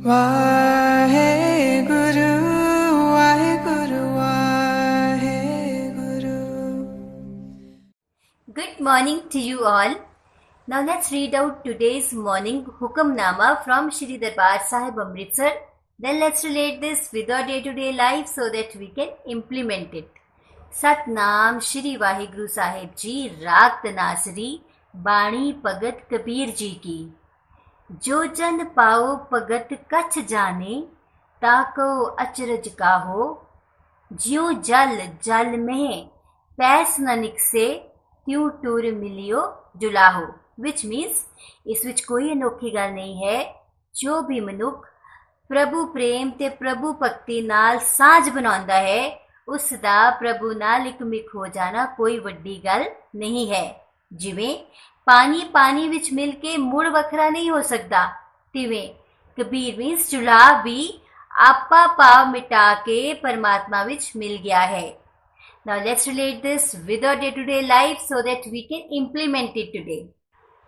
Waheguru Waheguru Waheguru. Good morning to you all. Now let's read out today's morning Hukamnama from Shri Darbar Sahib Amritsar. Then let's relate this with our day-to-day life so that we can implement it. Satnam Shri Waheguru Sahib जी राग तनासरी बाणी भगत कबीर जी की. जो जन पाओ भगत कछ जाने ताको अचरज काहो. ज्यों जल जल में पैस न निकसे त्यों टूर मिलियो जुलाहो. विच मीन्स इस विच कोई अनोखी गल नहीं है. जो भी मनुख प्रभु प्रेम ते प्रभु भक्ति नाल साझ बनाउंदा है उस दा प्रभु नाल इकमिक हो जाना कोई वड्डी गल नहीं है. जिवें पानी पानी विच मिल के मुड़ वखरा नहीं हो सकता, तिवें कबीर मीन्स जुलाह भी आपा पाव मिटा के परमात्मा विच मिल गया है. Now let's relate this with our day-to-day life so that we can implement it today.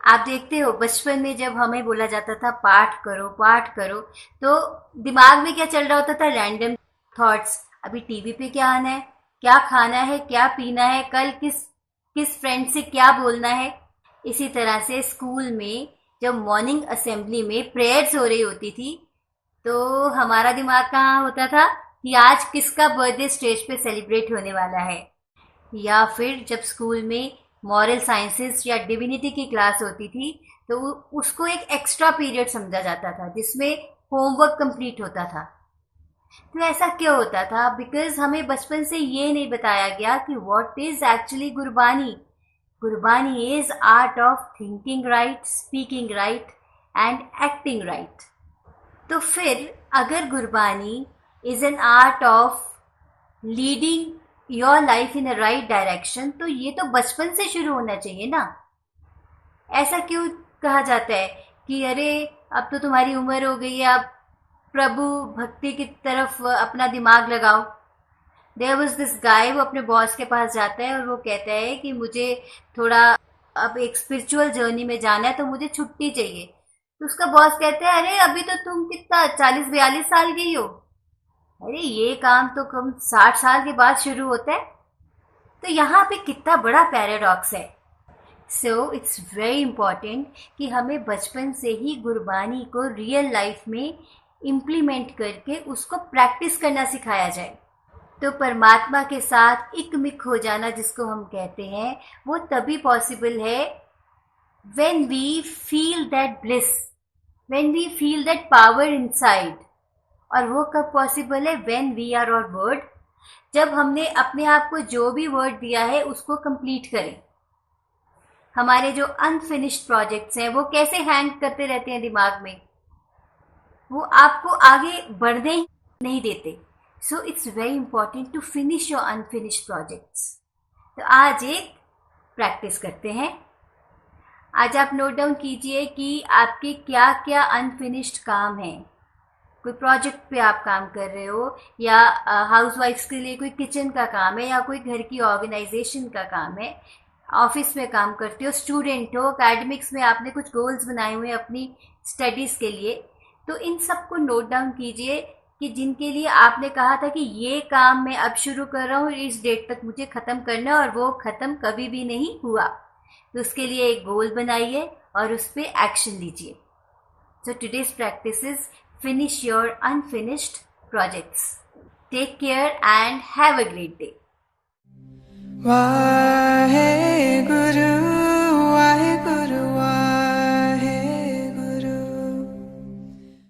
आप देखते हो बचपन में जब हमें बोला जाता था पाठ करो तो दिमाग में क्या चल रहा होता था? Random thoughts. अभी टीवी पे क्या आना है, क्या खाना है, क्या पीना है, कल किस फ्रेंड से क्या बोलना है. इसी तरह से स्कूल में जब मॉर्निंग असेंबली में प्रेयर्स हो रही होती थी तो हमारा दिमाग कहाँ होता था कि आज किसका बर्थडे स्टेज पे सेलिब्रेट होने वाला है. या फिर जब स्कूल में मॉरल साइंसेस या डिविनिटी की क्लास होती थी तो उसको एक एक्स्ट्रा पीरियड समझा जाता था जिसमें होमवर्क कंप्लीट होता था. तो ऐसा क्यों होता था? बिकॉज हमें बचपन से ये नहीं बताया गया कि what is actually Gurbani. Gurbani is art of thinking right, speaking right and acting right. तो फिर अगर Gurbani is an art of leading your life in a right direction तो ये तो बचपन से शुरू होना चाहिए ना. ऐसा क्यों कहा जाता है कि अरे अब तो तुम्हारी उम्र हो गई है, अब प्रभु भक्ति की तरफ अपना दिमाग लगाओ. देयर वाज दिस गाय, वो अपने बॉस के पास जाता है और वो कहता है कि मुझे थोड़ा अब एक स्पिरिचुअल जर्नी में जाना है तो मुझे छुट्टी चाहिए. तो उसका बॉस कहता है अरे अभी तो तुम कितना 40-42 साल की हो, अरे ये काम तो कम 60 साल के बाद शुरू होता है. तो यहाँ पे कितना बड़ा पैराडॉक्स है. सो इट्स वेरी इम्पॉर्टेंट कि हमें बचपन से ही गुरबानी को रियल लाइफ में इम्प्लीमेंट करके उसको प्रैक्टिस करना सिखाया जाए. तो परमात्मा के साथ इकमिक हो जाना जिसको हम कहते हैं वो तभी पॉसिबल है when we feel that bliss, when we feel that power inside. और वो कब पॉसिबल है? when we are our word, जब हमने अपने आप को जो भी वर्ड दिया है उसको कंप्लीट करें. हमारे जो अनफिनिश्ड प्रोजेक्ट्स हैं वो कैसे हैंग करते रहते हैं दिमाग में, वो आपको आगे बढ़ने नहीं देते. So it's very important to finish your unfinished projects. तो आज एक प्रैक्टिस करते हैं. आज आप नोट डाउन कीजिए कि आपके क्या क्या अनफिनिश्ड काम हैं. कोई प्रोजेक्ट पे आप काम कर रहे हो या हाउसवाइफ्स के लिए कोई किचन का काम है या कोई घर की ऑर्गेनाइजेशन का काम है, ऑफिस में काम करते हो, स्टूडेंट हो, एकेडमिक्स में आपने कुछ गोल्स बनाए हुए हैं अपनी स्टडीज़ के लिए. तो इन सब को नोट डाउन कीजिए कि जिनके लिए आपने कहा था कि ये काम मैं अब शुरू कर रहा हूँ, इस डेट तक मुझे ख़त्म करना है, और वो ख़त्म कभी भी नहीं हुआ. तो उसके लिए एक गोल बनाइए और उस पर एक्शन लीजिए. So today's practice is finish your unfinished projects. Take care and have a great day.